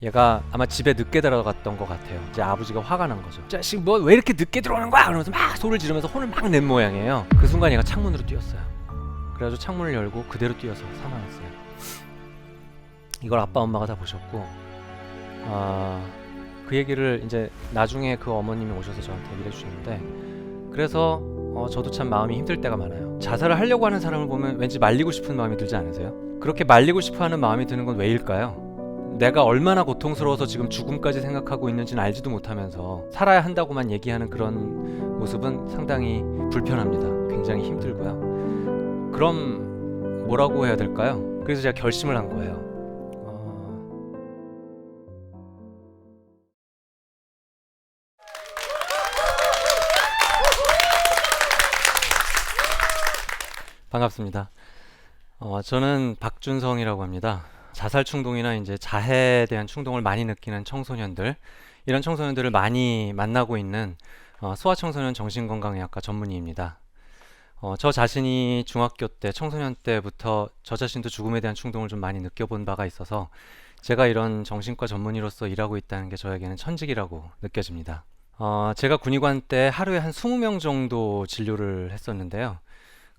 얘가 아마 집에 늦게 들어갔던 것 같아요. 이제 아버지가 화가 난 거죠. 자식 뭐 왜 이렇게 늦게 들어오는 거야? 그러면서 막 소리를 지르면서 혼을 막 낸 모양이에요. 그 순간 얘가 창문으로 뛰었어요. 그래가지고 창문을 열고 그대로 뛰어서 사망했어요. 이걸 아빠 엄마가 다 보셨고 그 얘기를 이제 나중에 그 어머님이 오셔서 저한테 얘기해 주셨는데, 그래서 저도 참 마음이 힘들 때가 많아요. 자살을 하려고 하는 사람을 보면 왠지 말리고 싶은 마음이 들지 않으세요? 그렇게 말리고 싶어 하는 마음이 드는 건 왜일까요? 내가 얼마나 고통스러워서 지금 죽음까지 생각하고 있는지는 알지도 못하면서 살아야 한다고만 얘기하는 그런 모습은 상당히 불편합니다. 굉장히 힘들고요. 그럼 뭐라고 해야 될까요? 그래서 제가 결심을 한 거예요. 반갑습니다. 저는 박준성이라고 합니다. 자살 충동이나 이제 자해에 대한 충동을 많이 느끼는 청소년들, 이런 청소년들을 많이 만나고 있는 소아청소년 정신건강의학과 전문의입니다. 저 자신이 중학교 때, 청소년 때부터 저 자신도 죽음에 대한 충동을 좀 많이 느껴본 바가 있어서 제가 이런 정신과 전문의로서 일하고 있다는 게 저에게는 천직이라고 느껴집니다. 제가 군의관 때 하루에 한 20명 정도 진료를 했었는데요.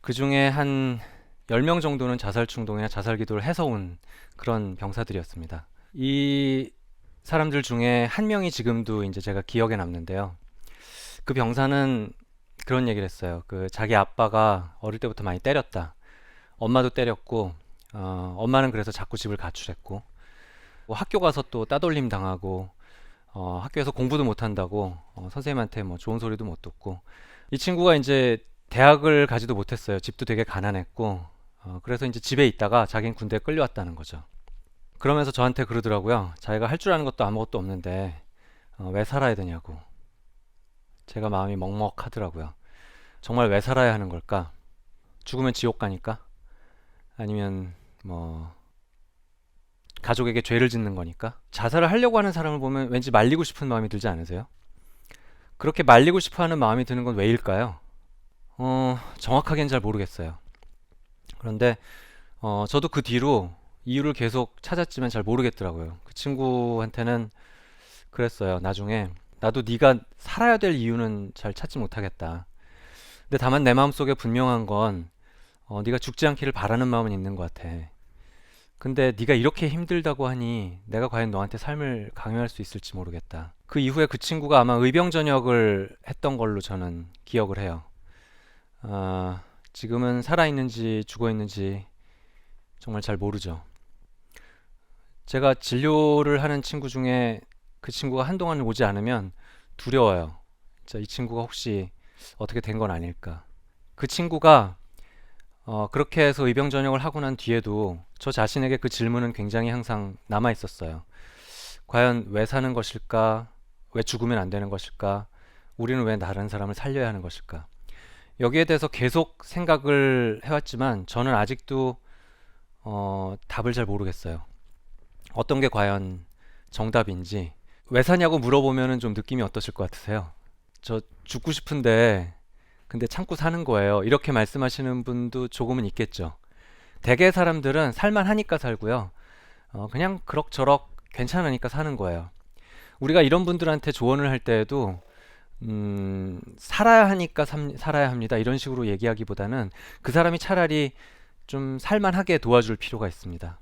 그 중에 한 10명 정도는 자살 충동이나 자살 기도를 해서 온 그런 병사들이었습니다. 이 사람들 중에 한 명이 지금도 이제 제가 기억에 남는데요. 그 병사는 그런 얘기를 했어요. 그 자기 아빠가 어릴 때부터 많이 때렸다. 엄마도 때렸고, 엄마는 그래서 자꾸 집을 가출했고, 뭐 학교 가서 또 따돌림 당하고, 학교에서 공부도 못 한다고 선생님한테 뭐 좋은 소리도 못 듣고, 이 친구가 이제 대학을 가지도 못했어요. 집도 되게 가난했고, 그래서 이제 집에 있다가 자기는 군대에 끌려왔다는 거죠. 그러면서 저한테 그러더라고요. 자기가 할 줄 아는 것도 아무것도 없는데 왜 살아야 되냐고. 제가 마음이 먹먹하더라고요. 정말 왜 살아야 하는 걸까? 죽으면 지옥 가니까? 아니면 뭐 가족에게 죄를 짓는 거니까? 자살을 하려고 하는 사람을 보면 왠지 말리고 싶은 마음이 들지 않으세요? 그렇게 말리고 싶어 하는 마음이 드는 건 왜일까요? 정확하게는 잘 모르겠어요. 그런데 저도 그 뒤로 이유를 계속 찾았지만 잘 모르겠더라고요. 그 친구한테는 그랬어요. 나중에 나도 네가 살아야 될 이유는 잘 찾지 못하겠다. 근데 다만 내 마음속에 분명한 건 네가 죽지 않기를 바라는 마음은 있는 것 같아. 근데 네가 이렇게 힘들다고 하니 내가 과연 너한테 삶을 강요할 수 있을지 모르겠다. 그 이후에 그 친구가 아마 의병 전역을 했던 걸로 저는 기억을 해요. 지금은 살아있는지 죽어있는지 정말 잘 모르죠. 제가 진료를 하는 친구 중에 그 친구가 한동안 오지 않으면 두려워요. 진짜 이 친구가 혹시 어떻게 된 건 아닐까. 그 친구가 그렇게 해서 의병 전역을 하고 난 뒤에도 저 자신에게 그 질문은 굉장히 항상 남아 있었어요. 과연 왜 사는 것일까? 왜 죽으면 안 되는 것일까? 우리는 왜 다른 사람을 살려야 하는 것일까? 여기에 대해서 계속 생각을 해왔지만 저는 아직도 답을 잘 모르겠어요. 어떤 게 과연 정답인지. 왜 사냐고 물어보면은 좀 느낌이 어떠실 것 같으세요? 저 죽고 싶은데 근데 참고 사는 거예요. 이렇게 말씀하시는 분도 조금은 있겠죠. 대개 사람들은 살만하니까 살고요. 그냥 그럭저럭 괜찮으니까 사는 거예요. 우리가 이런 분들한테 조언을 할 때에도 살아야 하니까 살아야 합니다. 이런 식으로 얘기하기보다는 그 사람이 차라리 좀 살만하게 도와줄 필요가 있습니다.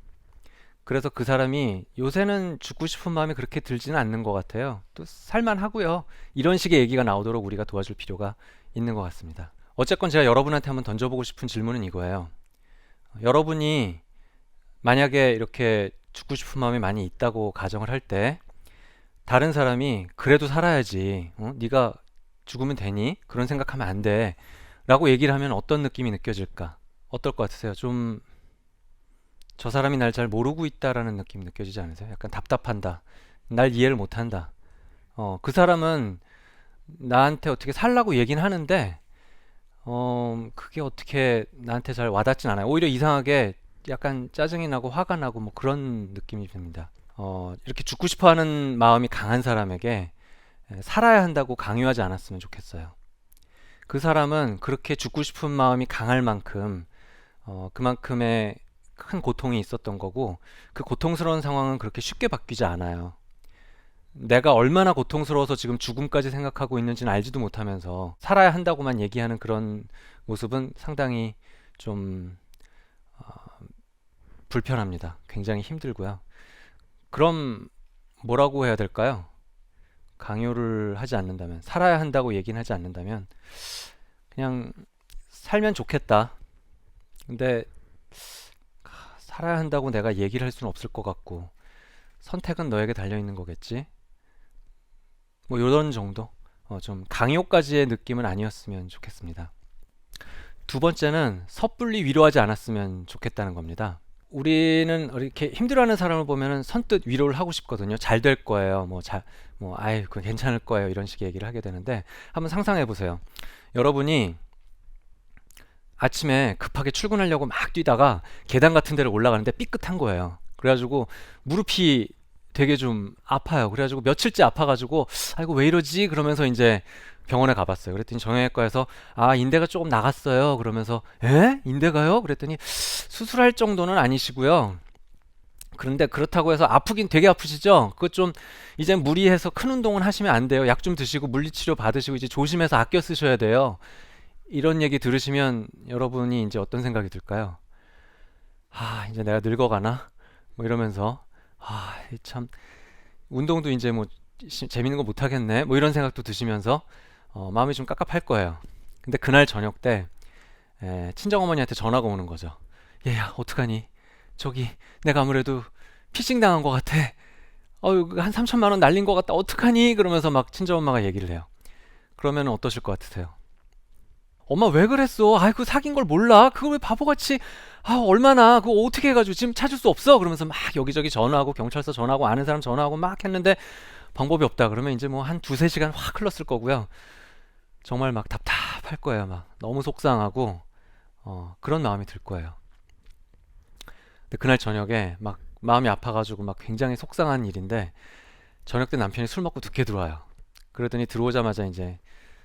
그래서 그 사람이 요새는 죽고 싶은 마음이 그렇게 들지는 않는 것 같아요. 또 살만하고요. 이런 식의 얘기가 나오도록 우리가 도와줄 필요가 있는 것 같습니다. 어쨌건 제가 여러분한테 한번 던져보고 싶은 질문은 이거예요. 여러분이 만약에 이렇게 죽고 싶은 마음이 많이 있다고 가정을 할 때 다른 사람이 그래도 살아야지, 네가 죽으면 되니? 그런 생각하면 안 돼. 라고 얘기를 하면 어떤 느낌이 느껴질까? 어떨 것 같으세요? 좀 저 사람이 날 잘 모르고 있다라는 느낌 느껴지지 않으세요? 약간 답답한다. 날 이해를 못한다. 그 사람은 나한테 어떻게 살라고 얘기는 하는데, 그게 어떻게 나한테 잘 와닿진 않아요. 오히려 이상하게 약간 짜증이 나고 화가 나고 뭐 그런 느낌이 듭니다. 이렇게 죽고 싶어 하는 마음이 강한 사람에게 살아야 한다고 강요하지 않았으면 좋겠어요. 그 사람은 그렇게 죽고 싶은 마음이 강할 만큼, 그만큼의 큰 고통이 있었던 거고, 그 고통스러운 상황은 그렇게 쉽게 바뀌지 않아요. 내가 얼마나 고통스러워서 지금 죽음까지 생각하고 있는지는 알지도 못하면서 살아야 한다고만 얘기하는 그런 모습은 상당히 좀 불편합니다. 굉장히 힘들고요. 그럼 뭐라고 해야 될까요? 강요를 하지 않는다면, 살아야 한다고 얘기는 하지 않는다면, 그냥 살면 좋겠다. 근데 살아야 한다고 내가 얘기를 할 수는 없을 것 같고, 선택은 너에게 달려있는 거겠지? 뭐 이런 정도? 좀 강요까지의 느낌은 아니었으면 좋겠습니다. 두 번째는 섣불리 위로하지 않았으면 좋겠다는 겁니다. 우리는 이렇게 힘들어하는 사람을 보면은 선뜻 위로를 하고 싶거든요. 잘 될 거예요. 아이, 그 괜찮을 거예요. 이런 식의 얘기를 하게 되는데, 한번 상상해 보세요. 여러분이 아침에 급하게 출근하려고 막 뛰다가 계단 같은 데를 올라가는데 삐끗한 거예요. 그래가지고 무릎이 되게 좀 아파요. 그래가지고 며칠째 아파가지고 아이고 왜 이러지? 그러면서 이제 병원에 가봤어요. 그랬더니 정형외과에서 인대가 조금 나갔어요. 그러면서 에? 인대가요? 그랬더니 수술할 정도는 아니시고요. 그런데 그렇다고 해서 아프긴 되게 아프시죠? 그거 좀 이제 무리해서 큰 운동은 하시면 안 돼요. 약 좀 드시고 물리치료 받으시고 이제 조심해서 아껴 쓰셔야 돼요. 이런 얘기 들으시면 여러분이 이제 어떤 생각이 들까요? 이제 내가 늙어가나? 뭐 이러면서 참 운동도 이제 뭐 재밌는 거 못 하겠네. 뭐 이런 생각도 드시면서 마음이 좀 깝깝할 거예요. 근데 그날 저녁 때 친정어머니한테 전화가 오는 거죠. 얘야, 어떡하니? 저기 내가 아무래도 피싱 당한 것 같아. 한 3천만 원 날린 것 같다. 어떡하니? 그러면서 막 친정엄마가 얘기를 해요. 그러면 어떠실 것 같으세요? 엄마 왜 그랬어? 아이고 사귄 걸 몰라? 그걸 왜 바보같이 얼마나 그거 어떻게 해가지고 지금 찾을 수 없어? 그러면서 막 여기저기 전화하고 경찰서 전화하고 아는 사람 전화하고 막 했는데 방법이 없다. 그러면 이제 뭐 한 두세 시간 확 흘렀을 거고요. 정말 막 답답할 거예요. 막 너무 속상하고 그런 마음이 들 거예요. 근데 그날 저녁에 막 마음이 아파가지고 막 굉장히 속상한 일인데 저녁 때 남편이 술 먹고 늦게 들어와요. 그러더니 들어오자마자 이제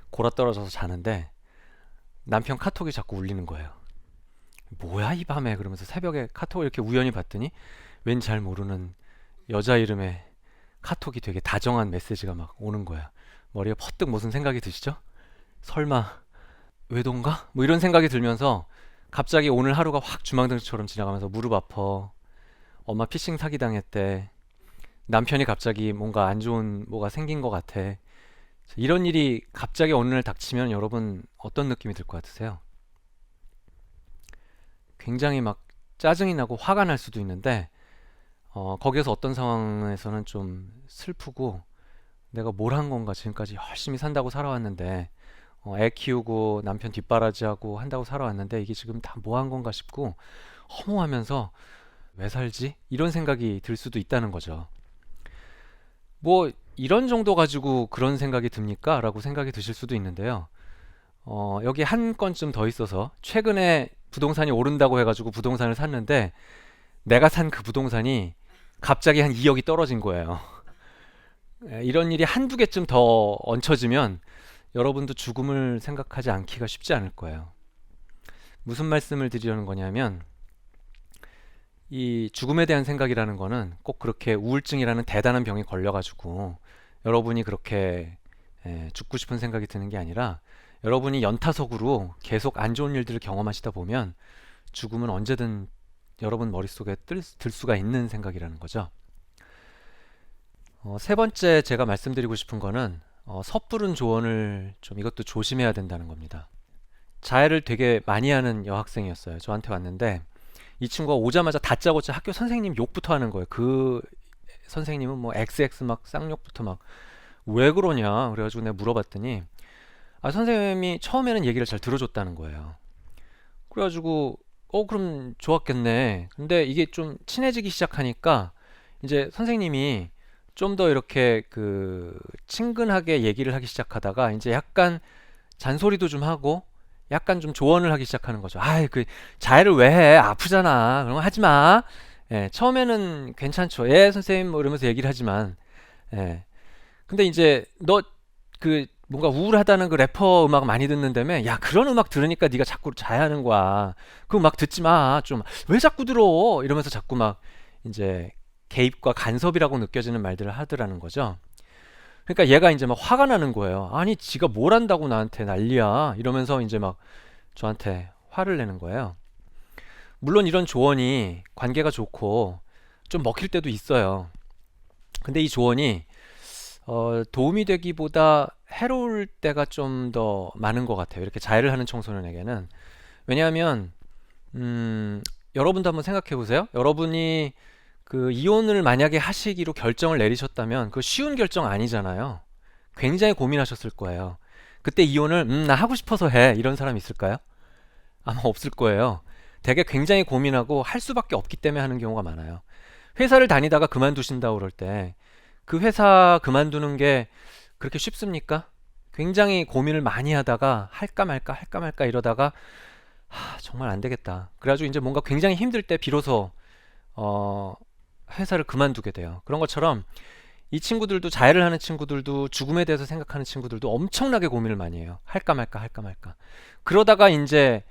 골아 떨어져서 자는데 남편 카톡이 자꾸 울리는 거예요. 뭐야 이 밤에? 그러면서 새벽에 카톡을 이렇게 우연히 봤더니 왠 잘 모르는 여자 이름의 카톡이 되게 다정한 메시지가 막 오는 거야. 머리에 퍼뜩 무슨 생각이 드시죠? 설마 외도인가? 뭐 이런 생각이 들면서 갑자기 오늘 하루가 확 주망등처럼 지나가면서 무릎 아파. 엄마 피싱 사기 당했대. 남편이 갑자기 뭔가 안 좋은 뭐가 생긴 것 같아. 이런 일이 갑자기 어느 날 닥치면 여러분 어떤 느낌이 들 것 같으세요? 굉장히 막 짜증이 나고 화가 날 수도 있는데 거기에서 어떤 상황에서는 좀 슬프고 내가 뭘 한 건가 지금까지 열심히 산다고 살아왔는데 애 키우고 남편 뒷바라지하고 한다고 살아왔는데 이게 지금 다 뭐 한 건가 싶고 허무하면서 왜 살지? 이런 생각이 들 수도 있다는 거죠. 뭐 이런 정도 가지고 그런 생각이 듭니까? 라고 생각이 드실 수도 있는데요. 여기 한 건쯤 더 있어서 최근에 부동산이 오른다고 해가지고 부동산을 샀는데 내가 산 그 부동산이 갑자기 한 2억이 떨어진 거예요. 이런 일이 한두 개쯤 더 얹혀지면 여러분도 죽음을 생각하지 않기가 쉽지 않을 거예요. 무슨 말씀을 드리려는 거냐면 이 죽음에 대한 생각이라는 거는 꼭 그렇게 우울증이라는 대단한 병이 걸려가지고 여러분이 그렇게 죽고 싶은 생각이 드는 게 아니라 여러분이 연타석으로 계속 안 좋은 일들을 경험하시다 보면 죽음은 언제든 여러분 머릿속에 들 수가 있는 생각이라는 거죠. 세 번째 제가 말씀드리고 싶은 거는 섣부른 조언을 좀 이것도 조심해야 된다는 겁니다. 자해를 되게 많이 하는 여학생이었어요. 저한테 왔는데 이 친구가 오자마자 다짜고짜 학교 선생님 욕부터 하는 거예요. 그 선생님은 뭐 XX 막 쌍욕부터 막 왜 그러냐 그래가지고 내가 물어봤더니 선생님이 처음에는 얘기를 잘 들어줬다는 거예요. 그래가지고 그럼 좋았겠네. 근데 이게 좀 친해지기 시작하니까 이제 선생님이 좀 더 이렇게 그 친근하게 얘기를 하기 시작하다가 이제 약간 잔소리도 좀 하고 약간 좀 조언을 하기 시작하는 거죠. 그 자해를 왜 해? 아프잖아. 그런 거 하지 마. 처음에는 괜찮죠. 선생님 뭐 이러면서 얘기를 하지만 근데 이제 너 그 뭔가 우울하다는 그 래퍼 음악 많이 듣는다며. 야, 그런 음악 들으니까 네가 자꾸 자해하는 거야. 그 음악 듣지 마. 좀 왜 자꾸 들어? 이러면서 자꾸 막 이제 개입과 간섭이라고 느껴지는 말들을 하더라는 거죠. 그러니까 얘가 이제 막 화가 나는 거예요. 아니, 지가 뭘 한다고 나한테 난리야. 이러면서 이제 막 저한테 화를 내는 거예요. 물론 이런 조언이 관계가 좋고 좀 먹힐 때도 있어요. 근데 이 조언이 도움이 되기보다 해로울 때가 좀 더 많은 것 같아요. 이렇게 자해를 하는 청소년에게는. 왜냐하면 여러분도 한번 생각해 보세요. 여러분이 그 이혼을 만약에 하시기로 결정을 내리셨다면 그 쉬운 결정 아니잖아요. 굉장히 고민하셨을 거예요. 그때 이혼을 나 하고 싶어서 해 이런 사람 있을까요? 아마 없을 거예요. 되게 굉장히 고민하고 할 수밖에 없기 때문에 하는 경우가 많아요. 회사를 다니다가 그만두신다고 그럴 때 그 회사 그만두는 게 그렇게 쉽습니까? 굉장히 고민을 많이 하다가 할까 말까 이러다가 정말 안 되겠다. 그래가지고 이제 뭔가 굉장히 힘들 때 비로소 어, 회사를 그만두게 돼요. 그런 것처럼 이 친구들도 자해를 하는 친구들도 죽음에 대해서 생각하는 친구들도 엄청나게 고민을 많이 해요. 할까 말까. 그러다가 이제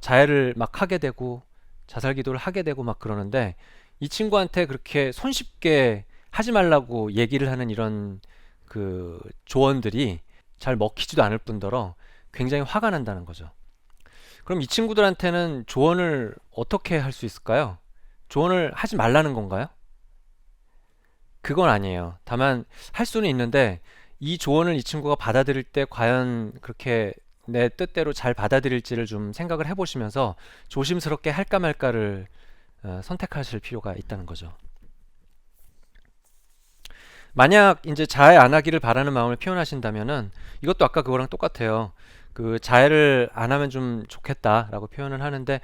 자해를 막 하게 되고 자살 기도를 하게 되고 막 그러는데 이 친구한테 그렇게 손쉽게 하지 말라고 얘기를 하는 이런 그 조언들이 잘 먹히지도 않을 뿐더러 굉장히 화가 난다는 거죠. 그럼 이 친구들한테는 조언을 어떻게 할 수 있을까요? 조언을 하지 말라는 건가요? 그건 아니에요. 다만 할 수는 있는데 이 조언을 이 친구가 받아들일 때 과연 그렇게 내 뜻대로 잘 받아들일지를 좀 생각을 해보시면서 조심스럽게 할까 말까를 선택하실 필요가 있다는 거죠. 만약 이제 자해 안 하기를 바라는 마음을 표현하신다면은 이것도 아까 그거랑 똑같아요. 그 자해를 안 하면 좀 좋겠다라고 표현을 하는데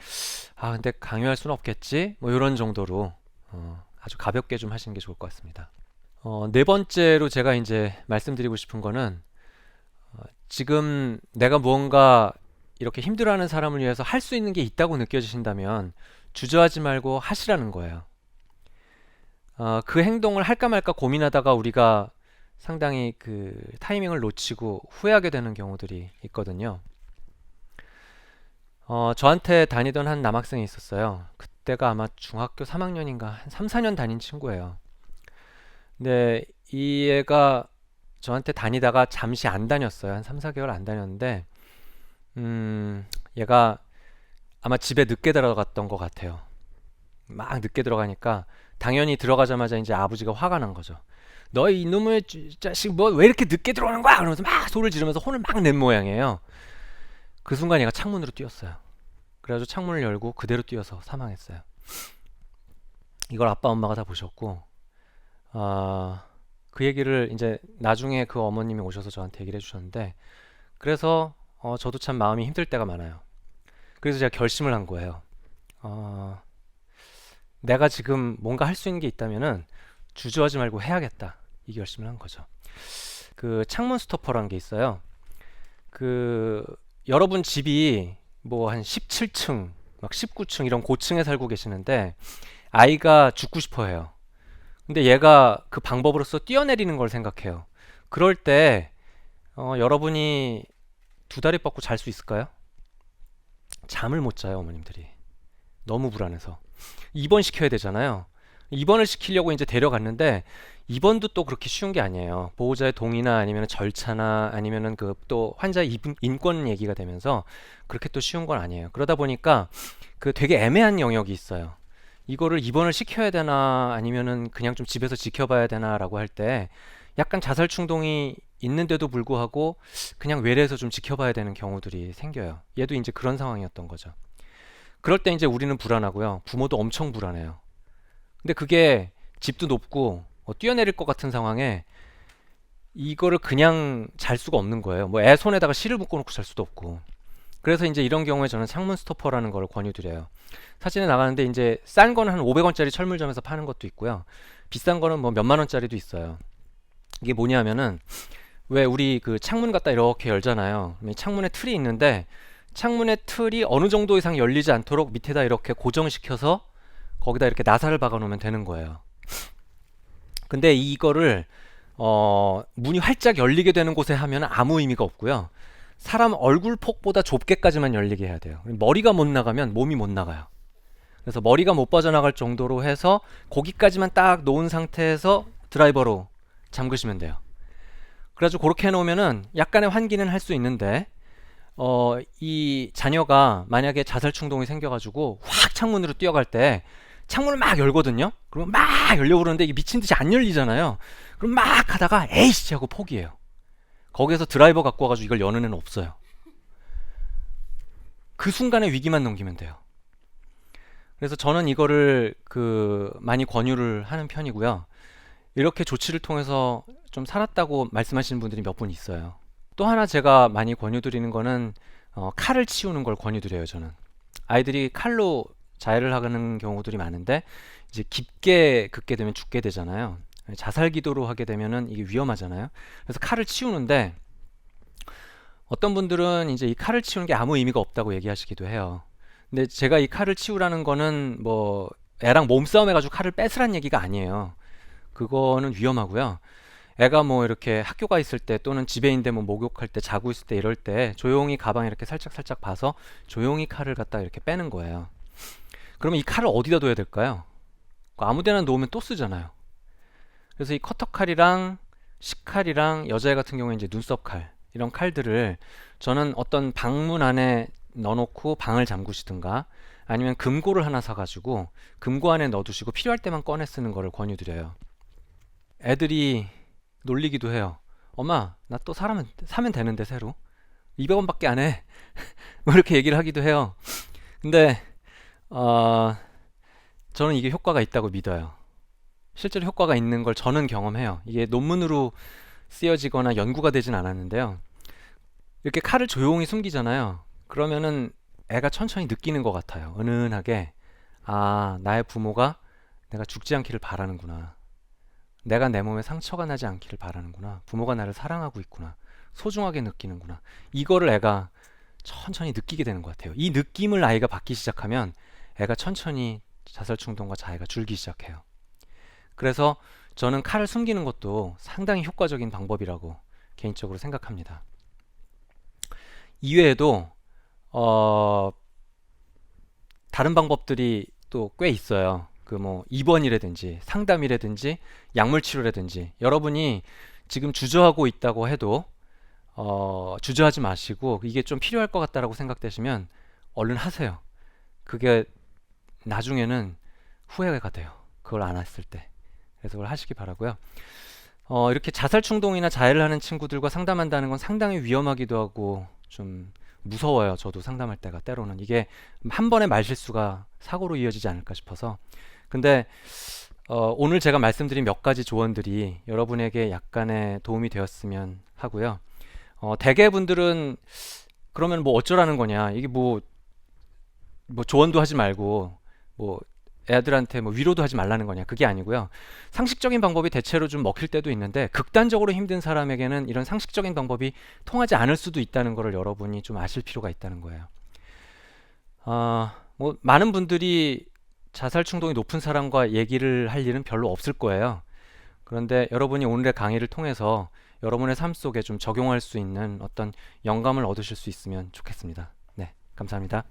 근데 강요할 수는 없겠지? 뭐 이런 정도로 아주 가볍게 좀 하시는 게 좋을 것 같습니다. 네 번째로 제가 이제 말씀드리고 싶은 거는 지금 내가 무언가 이렇게 힘들어하는 사람을 위해서 할 수 있는 게 있다고 느껴지신다면 주저하지 말고 하시라는 거예요. 그 행동을 할까 말까 고민하다가 우리가 상당히 그 타이밍을 놓치고 후회하게 되는 경우들이 있거든요. 저한테 다니던 한 남학생이 있었어요. 그때가 아마 중학교 3학년인가 한 3, 4년 다닌 친구예요. 근데 이 애가 저한테 다니다가 잠시 안 다녔어요. 한 3, 4개월 안 다녔는데 얘가 아마 집에 늦게 들어갔던 것 같아요. 막 늦게 들어가니까 당연히 들어가자마자 이제 아버지가 화가 난 거죠. 너 이놈의 자식 뭐 왜 이렇게 늦게 들어오는 거야? 그러면서 막 소리를 지르면서 혼을 막 낸 모양이에요. 그 순간 얘가 창문으로 뛰었어요. 그래가지고 창문을 열고 그대로 뛰어서 사망했어요. 이걸 아빠 엄마가 다 보셨고 그 얘기를 이제 나중에 그 어머님이 오셔서 저한테 얘기를 해주셨는데 그래서 저도 참 마음이 힘들 때가 많아요. 그래서 제가 결심을 한 거예요. 내가 지금 뭔가 할 수 있는 게 있다면은 주저하지 말고 해야겠다. 이 결심을 한 거죠. 그 창문 스토퍼라는 게 있어요. 그 여러분 집이 뭐 한 17층, 막 19층 이런 고층에 살고 계시는데 아이가 죽고 싶어 해요. 근데 얘가 그 방법으로서 뛰어내리는 걸 생각해요. 그럴 때 여러분이 두 다리 뻗고 잘 수 있을까요? 잠을 못 자요, 어머님들이. 너무 불안해서. 입원시켜야 되잖아요. 입원을 시키려고 이제 데려갔는데 입원도 또 그렇게 쉬운 게 아니에요. 보호자의 동의나 아니면 절차나 아니면은 그 또 환자의 인권 얘기가 되면서 그렇게 또 쉬운 건 아니에요. 그러다 보니까 그 되게 애매한 영역이 있어요. 이거를 입원을 시켜야 되나 아니면은 그냥 좀 집에서 지켜봐야 되나라고 할 때 약간 자살 충동이 있는데도 불구하고 그냥 외래에서 좀 지켜봐야 되는 경우들이 생겨요. 얘도 이제 그런 상황이었던 거죠. 그럴 때 이제 우리는 불안하고요. 부모도 엄청 불안해요. 근데 그게 집도 높고 뛰어내릴 것 같은 상황에 이거를 그냥 잘 수가 없는 거예요. 뭐 애 손에다가 실을 묶어놓고 잘 수도 없고. 그래서 이제 이런 경우에 저는 창문 스토퍼라는 걸 권유드려요. 사진에 나가는데 이제 싼 거는 한 500원짜리 철물점에서 파는 것도 있고요. 비싼 거는 뭐 몇만 원짜리도 있어요. 이게 뭐냐면은 왜 우리 그 창문 갖다 이렇게 열잖아요. 창문에 틀이 있는데 창문의 틀이 어느 정도 이상 열리지 않도록 밑에다 이렇게 고정시켜서 거기다 이렇게 나사를 박아 놓으면 되는 거예요. 근데 이거를 문이 활짝 열리게 되는 곳에 하면 아무 의미가 없고요. 사람 얼굴 폭보다 좁게까지만 열리게 해야 돼요. 머리가 못 나가면 몸이 못 나가요. 그래서 머리가 못 빠져나갈 정도로 해서 거기까지만 딱 놓은 상태에서 드라이버로 잠그시면 돼요. 그래가지고 그렇게 해놓으면은 약간의 환기는 할 수 있는데 이 자녀가 만약에 자살 충동이 생겨가지고 확 창문으로 뛰어갈 때 창문을 막 열거든요. 그러면 막 열려고 그러는데 이게 미친 듯이 안 열리잖아요. 그럼 막 하다가 에이씨 하고 포기해요. 거기에서 드라이버 갖고 와가지고 이걸 여는 애는 없어요. 그 순간에 위기만 넘기면 돼요. 그래서 저는 이거를 많이 권유를 하는 편이고요. 이렇게 조치를 통해서 좀 살았다고 말씀하시는 분들이 몇 분 있어요. 또 하나 제가 많이 권유드리는 거는 칼을 치우는 걸 권유드려요. 저는 아이들이 칼로 자해를 하는 경우들이 많은데 이제 깊게 긋게 되면 죽게 되잖아요. 자살 기도로 하게 되면은 이게 위험하잖아요. 그래서 칼을 치우는데 어떤 분들은 이제 이 칼을 치우는 게 아무 의미가 없다고 얘기하시기도 해요. 근데 제가 이 칼을 치우라는 거는 뭐 애랑 몸싸움 해가지고 칼을 뺏으란 얘기가 아니에요. 그거는 위험하고요. 애가 뭐 이렇게 학교가 있을 때 또는 집에 있는데 뭐 목욕할 때 자고 있을 때 이럴 때 조용히 가방 이렇게 살짝 봐서 조용히 칼을 갖다 이렇게 빼는 거예요. 그러면 이 칼을 어디다 둬야 될까요? 아무 데나 놓으면 또 쓰잖아요. 그래서 이 커터칼이랑 식칼이랑 여자애 같은 경우에 이제 눈썹 칼 이런 칼들을 저는 어떤 방문 안에 넣어놓고 방을 잠그시든가 아니면 금고를 하나 사가지고 금고 안에 넣어두시고 필요할 때만 꺼내 쓰는 거를 권유드려요. 애들이 놀리기도 해요. 엄마, 나 또 사면 되는데 새로 200원밖에 안 해. 뭐 이렇게 얘기를 하기도 해요. 근데 저는 이게 효과가 있다고 믿어요. 실제로 효과가 있는 걸 저는 경험해요. 이게 논문으로 쓰여지거나 연구가 되진 않았는데요. 이렇게 칼을 조용히 숨기잖아요. 그러면은 애가 천천히 느끼는 것 같아요. 은은하게. 아, 나의 부모가 내가 죽지 않기를 바라는구나. 내가 내 몸에 상처가 나지 않기를 바라는구나. 부모가 나를 사랑하고 있구나. 소중하게 느끼는구나. 이거를 애가 천천히 느끼게 되는 것 같아요. 이 느낌을 아이가 받기 시작하면 애가 천천히 자살 충동과 자해가 줄기 시작해요. 그래서 저는 칼을 숨기는 것도 상당히 효과적인 방법이라고 개인적으로 생각합니다. 이외에도 다른 방법들이 또 꽤 있어요. 뭐 입원이라든지 상담이라든지 약물 치료라든지 여러분이 지금 주저하고 있다고 해도 주저하지 마시고 이게 좀 필요할 것 같다라고 생각되시면 얼른 하세요. 그게 나중에는 후회가 돼요. 그걸 안 했을 때. 그래서 그걸 하시기 바라고요. 이렇게 자살 충동이나 자해를 하는 친구들과 상담한다는 건 상당히 위험하기도 하고 좀 무서워요. 저도 상담할 때가 때로는 이게 한 번의 말실수가 사고로 이어지지 않을까 싶어서. 근데 오늘 제가 말씀드린 몇 가지 조언들이 여러분에게 약간의 도움이 되었으면 하고요. 대개 분들은 그러면 뭐 어쩌라는 거냐, 이게 뭐 조언도 하지 말고 뭐 애들한테 뭐 위로도 하지 말라는 거냐, 그게 아니고요. 상식적인 방법이 대체로 좀 먹힐 때도 있는데 극단적으로 힘든 사람에게는 이런 상식적인 방법이 통하지 않을 수도 있다는 것을 여러분이 좀 아실 필요가 있다는 거예요. 뭐 많은 분들이 자살 충동이 높은 사람과 얘기를 할 일은 별로 없을 거예요. 그런데 여러분이 오늘의 강의를 통해서 여러분의 삶 속에 좀 적용할 수 있는 어떤 영감을 얻으실 수 있으면 좋겠습니다. 네, 감사합니다.